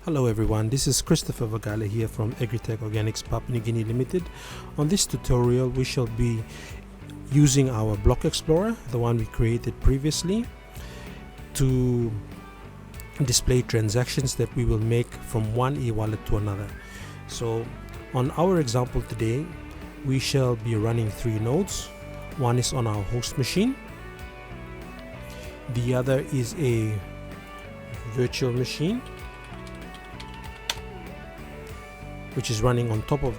Hello everyone, this is Christopher Vagale here from Agritech Organics Papua New Guinea Limited. On this tutorial we shall be using our block explorer, the one we created previously, to display transactions that we will make from one e-wallet to another. So on our example today we shall be running 3 nodes. One is on our host machine, the other is a virtual machine which is running on top of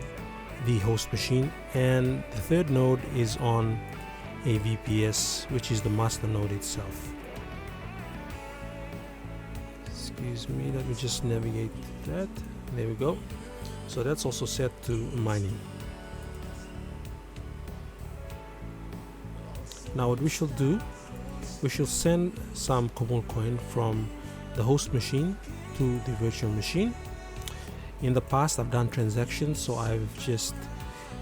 the host machine, and the third node is on a VPS, which is the master node itself. Excuse me, let me just navigate that. There we go. So that's also set to mining. Now what we shall do, we shall send some Kumulcoin from the host machine to the virtual machine. In the past I've done transactions, so I've just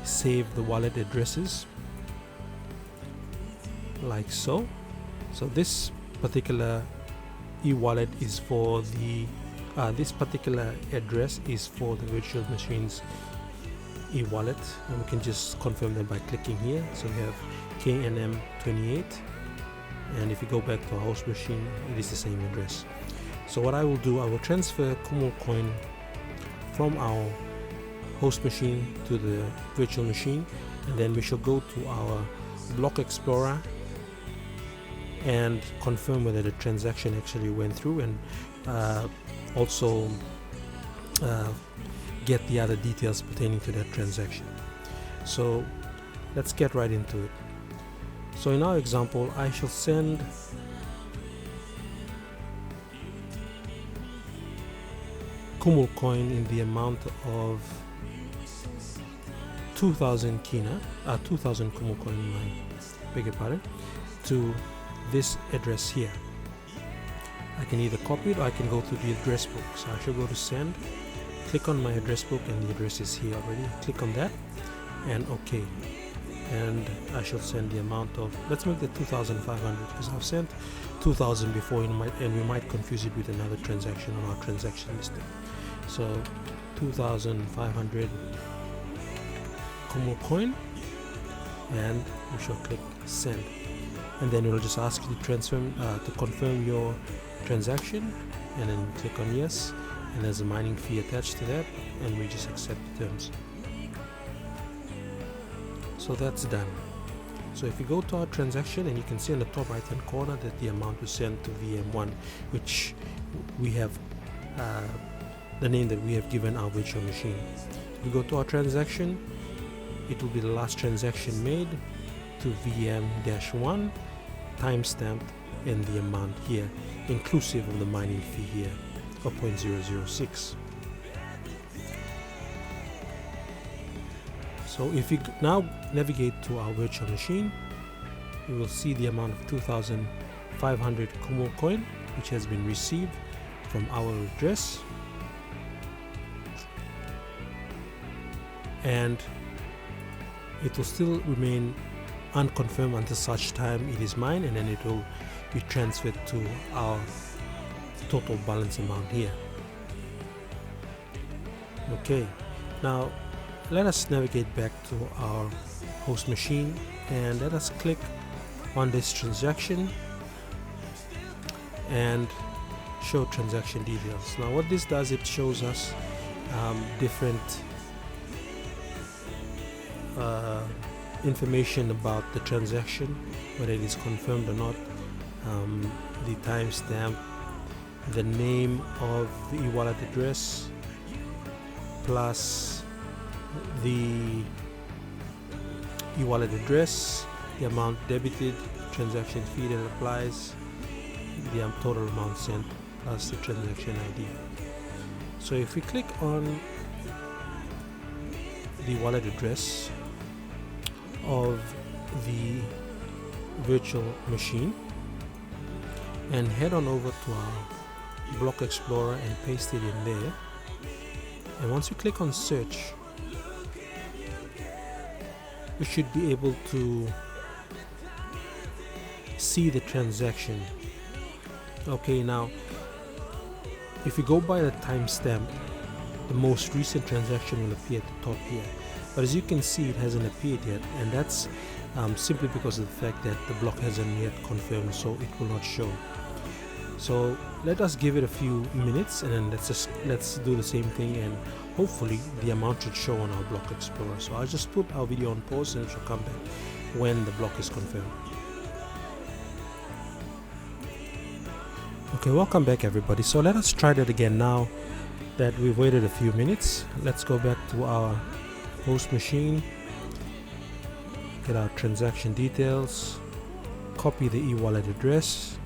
saved the wallet addresses like so. So this particular e-wallet is for the this particular address is for the virtual machine's e-wallet, and we can just confirm that by clicking here. So we have KNM28, and if you go back to our host machine, it is the same address. So what I will do, I will transfer Kumulcoin from our host machine to the virtual machine, and then we shall go to our block explorer and confirm whether the transaction actually went through, and also get the other details pertaining to that transaction. So let's get right into it. So in our example, I shall send Kumulcoin in the amount of 2,000 kina, 2,000 Kumulcoin, beg your pardon, to this address here. I can either copy it or I can go to the address book. So I shall go to send, click on my address book, and the address is here already. Click on that and OK. And I shall send the amount of, let's make the 2,500, because I've sent 2,000 before and we might confuse it with another transaction on our transaction listing. So 2,500 Kumulcoin, and we shall click send, and then it will just ask you to confirm your transaction, and then click on yes, and there's a mining fee attached to that, and we just accept the terms. So that's done. So if you go to our transaction, and you can see on the top right hand corner that the amount was sent to VM1, which we have the name that we have given our virtual machine. If we go to our transaction, it will be the last transaction made to VM-1, timestamped, and the amount here, inclusive of the mining fee here of 0.006. So if you now navigate to our virtual machine, you will see the amount of 2,500 Kumulcoin, which has been received from our address, and it will still remain unconfirmed until such time it is mined, and then it will be transferred to our total balance amount here. Okay, now let us navigate back to our host machine, and let us click on this transaction and show transaction details. Now what this does, it shows us different information about the transaction, whether it is confirmed or not, the timestamp, the name of the e-wallet address, plus the e-wallet address, the amount debited, transaction fee that applies, the total amount sent, plus the transaction ID. So if we click on the wallet address of the virtual machine and head on over to our block explorer and paste it in there, and once we click on search, we should be able to see the transaction. Okay, now if you go by the timestamp, the most recent transaction will appear at the top here, but as you can see, it hasn't appeared yet, and that's simply because of the fact that the block hasn't yet confirmed, so it will not show. So let us give it a few minutes, and then let's do the same thing, and hopefully the amount should show on our block explorer. So I'll just put our video on pause and it will come back when the block is confirmed. Okay, welcome back everybody. So let us try that again now that we've waited a few minutes. Let's go back to our host machine, get our transaction details, copy the e-wallet address,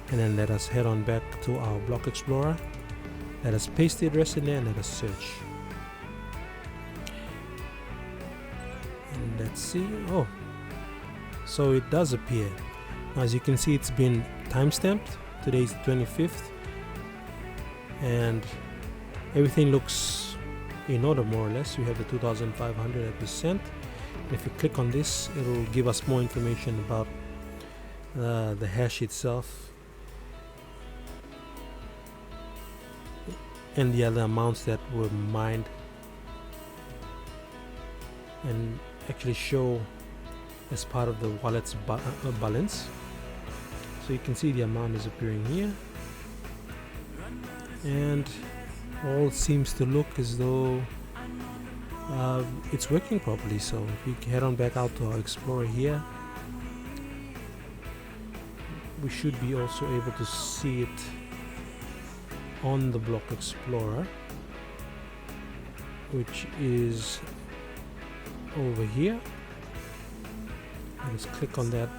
and then let us head on back to our block explorer. Let us paste the address in there and let us search. And let's see. Oh, so it does appear. Now, as you can see, it's been timestamped. Today's the 25th, and everything looks in order more or less. We have the 2,500 that we sent. If you click on this, it will give us more information about the hash itself and the other amounts that were mined, and actually show as part of the wallet's balance. So you can see the amount is appearing here, and all seems to look as though it's working properly. So if we head on back out to our explorer here, we should be also able to see it on the block explorer, which is over here. Let's click on that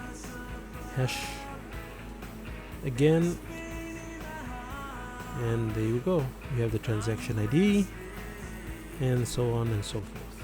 hash again, and there you go. We have the transaction ID and so on and so forth.